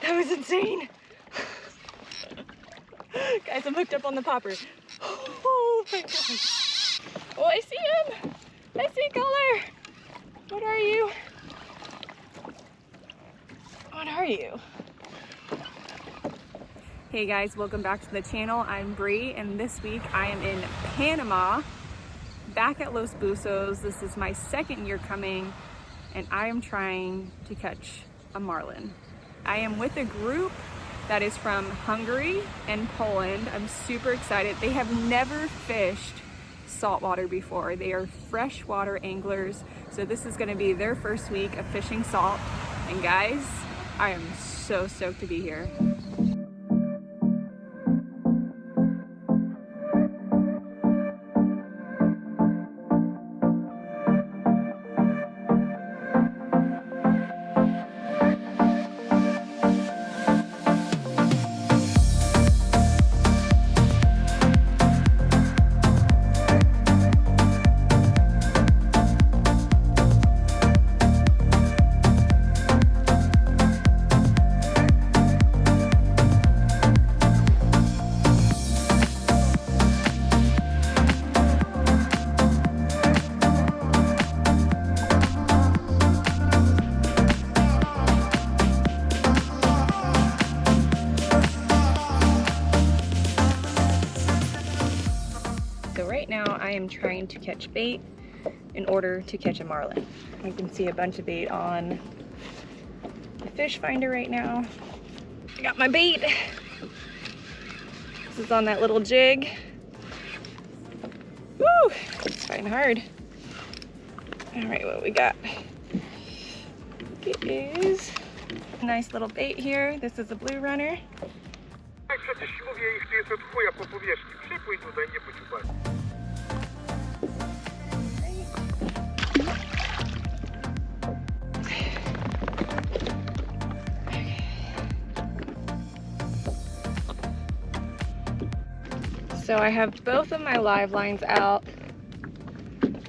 That was insane. Guys, I'm hooked up on the popper. Oh my gosh. Oh, I see him. I see color. What are you? What are you? Hey guys, welcome back to the channel. I'm Bree, and this week I am in Panama, back at Los Buzos. This is my second year coming, and I am trying to catch a marlin. I am with a group that is from Hungary and Poland. I'm super excited. They have never fished saltwater before. They are freshwater anglers, so this is going to be their first week of fishing salt. And guys, I am so stoked to be here. Right now I am trying to catch bait in order to catch a marlin. I can see a bunch of bait on the fish finder right now. I got my bait. This is on that little jig. Woo! It's fighting hard. All right, what we got? It is a nice little bait here. This is a blue runner. So I have both of my live lines out,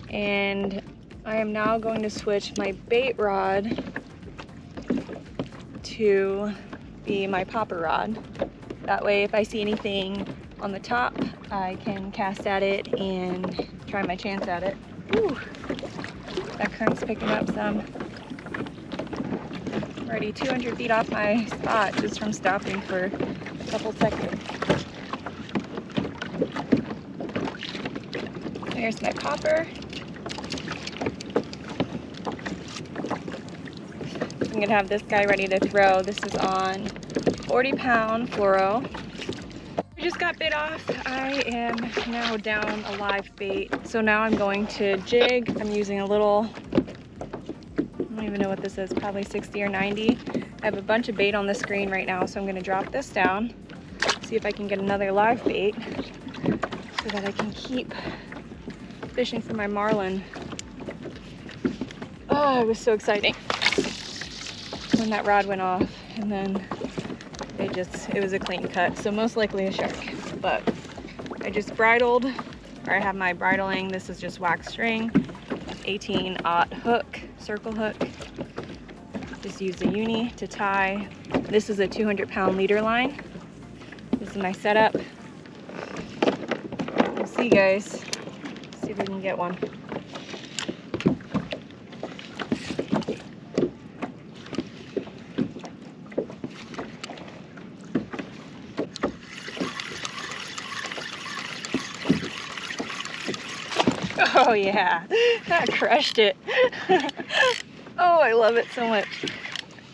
and I am now going to switch my bait rod to be my popper rod. That way if I see anything on the top, I can cast at it and try my chance at it. Woo. That current's picking up some. Already 200 feet off my spot just from stopping for a couple seconds. There's my popper. I'm gonna have this guy ready to throw. This is on 40-pound fluoro. I just got bit off. I am now down a live bait. So now I'm going to jig. I'm using a little, I don't even know what this is, probably 60 or 90. I have a bunch of bait on the screen right now, so I'm gonna drop this down, see if I can get another live bait so that I can keep fishing for my marlin. Oh, it was so exciting when that rod went off, and then it was a clean cut, so most likely a shark. But I just bridled, or I have my bridling. This is just wax string, 18-aught hook, circle hook. Just use the uni to tie. This is a 200-pound leader line. This is my setup. We'll see, guys. See if we can get one. Oh yeah, that crushed it. Oh, I love it so much.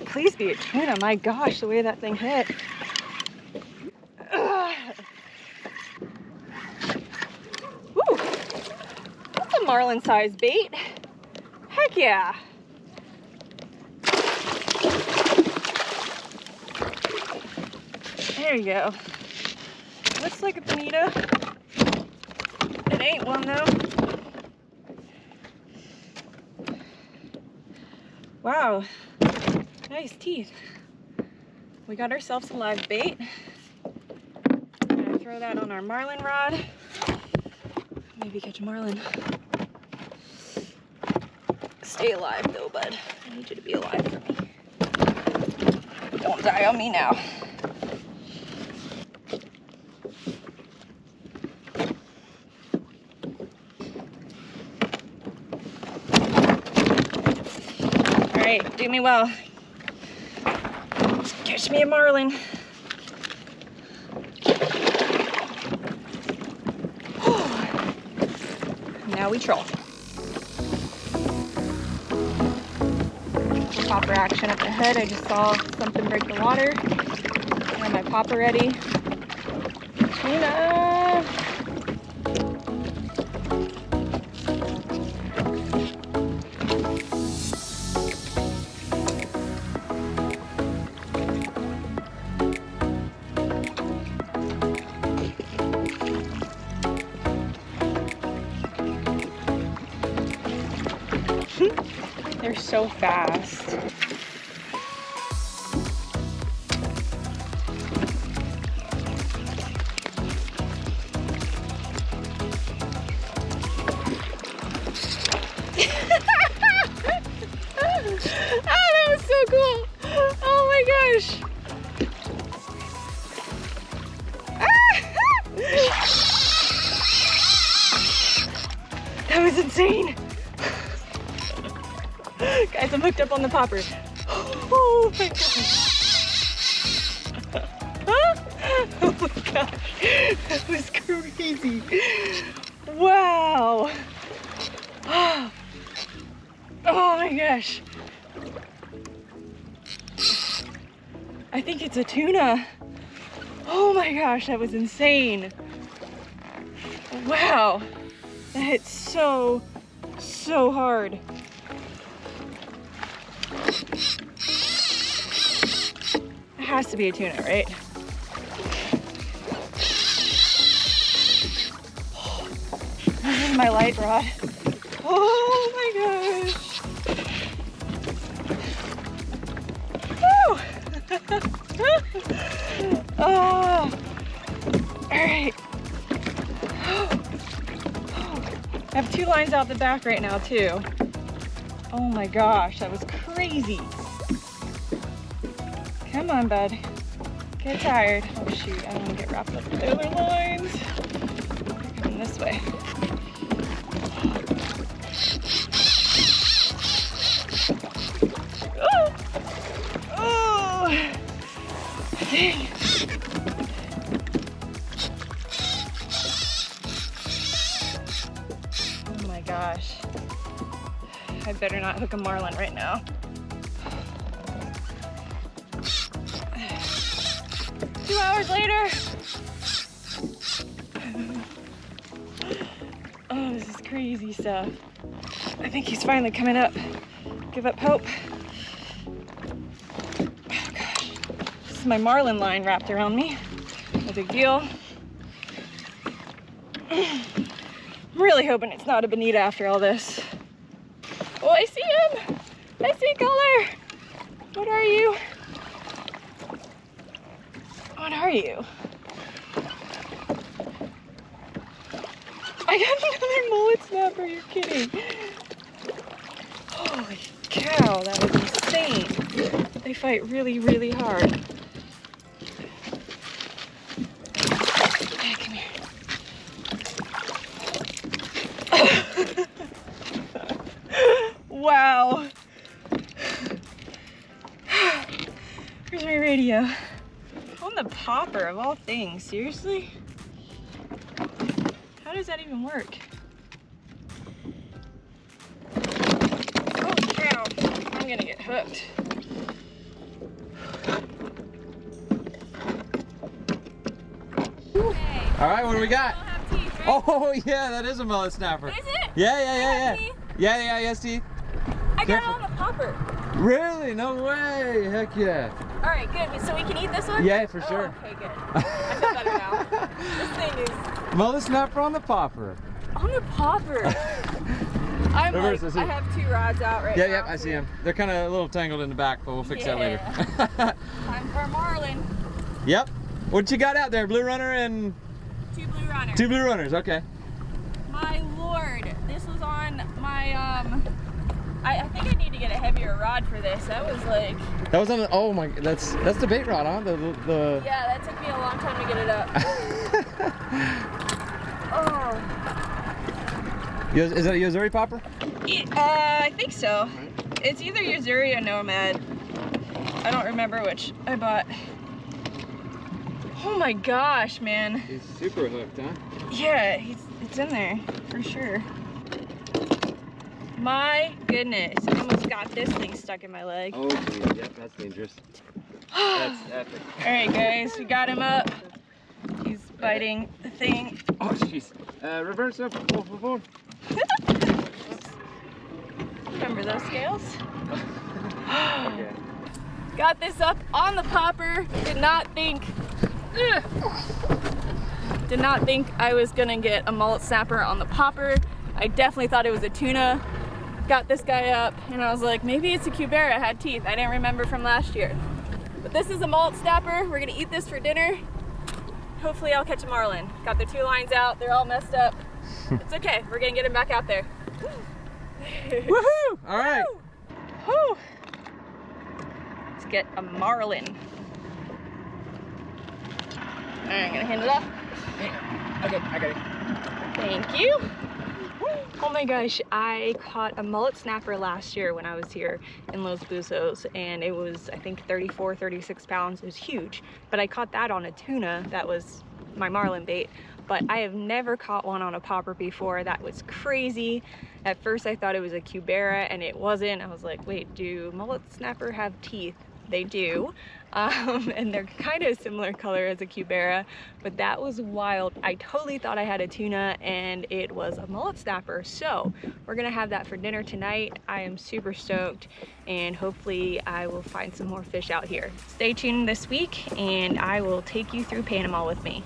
Please be a tuna. My gosh, the way that thing hit. Woo! That's a marlin-sized bait. Heck yeah. There you go. Looks like a bonita. It ain't one though. Wow, nice teeth. We got ourselves a live bait. I'm gonna throw that on our marlin rod. Maybe catch a marlin. Stay alive though, bud. I need you to be alive for me. Don't die on me now. All right, do me well. Catch me a marlin. Now we troll. Popper action up ahead. I just saw something break the water. I have my popper ready. Tuna! They're so fast. Oh, that was so cool. Oh my gosh. That was insane. Guys, I'm hooked up on the popper. Oh my gosh. Oh my gosh. That was crazy. Wow. Oh my gosh. I think it's a tuna. Oh my gosh, that was insane. Wow. That hit so hard. It has to be a tuna, right? This is my light rod. Oh my gosh. Woo! Oh, all right. I have 2 lines out the back right now too. Oh my gosh, that was crazy. Come on, bud. Get tired. Oh shoot, I don't want to get wrapped up in the other lines. They're coming this way. Oh! Oh! Dang. Oh my gosh. I better not hook a marlin right now. Two hours later. Oh, this is crazy stuff. I think he's finally coming up. Give up hope. Oh gosh. This is my marlin line wrapped around me. No big deal. I'm really hoping it's not a bonita after all this. Oh, I see him! I see color! What are you? What are you? I got another mullet snapper, you're kidding. Holy cow, that was insane. They fight really, really hard. Hey, come here. Wow. Where's my radio? On the popper of all things, seriously? How does that even work? Oh cow, I'm gonna get hooked. All right, what do we got? Teeth, right? Oh yeah, that is a mullet snapper. Is it? Yeah. Teeth? Yeah, yes, teeth. I got Careful. it on the popper. Really? No way. Heck yeah. All right, good. So we can eat this one? Yeah, for sure. Okay, good. I feel better now. This thing is Mullet snapper on the popper. on the popper. I'm Reverse, like, I I see. have 2 rods out right now. Yep, I see them. They're kind of a little tangled in the back, but we'll fix that later. Time for a marlin. Yep. What you got out there? Blue runner and 2 blue runners. 2 blue runners. Okay. My lord, this was on my I think I need to get a heavier rod for this. That was like... That was on the, oh my, that's the bait rod, huh? The... Yeah, that took me a long time to get it up. Oh. Is that a Yozuri popper? I think so. It's either Yozuri or Nomad. I don't remember which I bought. Oh my gosh, man. He's super hooked, huh? Yeah, it's in there for sure. My goodness, I almost got this thing stuck in my leg. Oh, geez. Yep, that's dangerous. That's epic. All right, guys, we got him up. He's biting the thing. Oh, jeez. Reverse up, por favor. Remember those scales? Okay. Got this up on the popper. Did not think I was gonna get a mullet snapper on the popper. I definitely thought it was a tuna. Got this guy up and I was like, maybe it's a cubera, it had teeth. I didn't remember from last year. But this is a mullet snapper. We're gonna eat this for dinner. Hopefully I'll catch a marlin. Got the 2 lines out, they're all messed up. It's okay, we're gonna get him back out there. Woohoo! All right. Woo. Let's get a marlin. All right, I'm gonna hand it off. Okay, I got it. Thank you. Oh my gosh, I caught a mullet snapper last year when I was here in Los Buzos, and it was, I think, 34, 36 pounds. It was huge, but I caught that on a tuna. That was my marlin bait, but I have never caught one on a popper before. That was crazy. At first I thought it was a cubera and it wasn't. I was like, wait, do mullet snapper have teeth? They do, and they're kind of similar color as a cubera, but that was wild. I totally thought I had a tuna and it was a mullet snapper. So we're gonna have that for dinner tonight. I am super stoked, and hopefully I will find some more fish out here. Stay tuned this week and I will take you through Panama with me.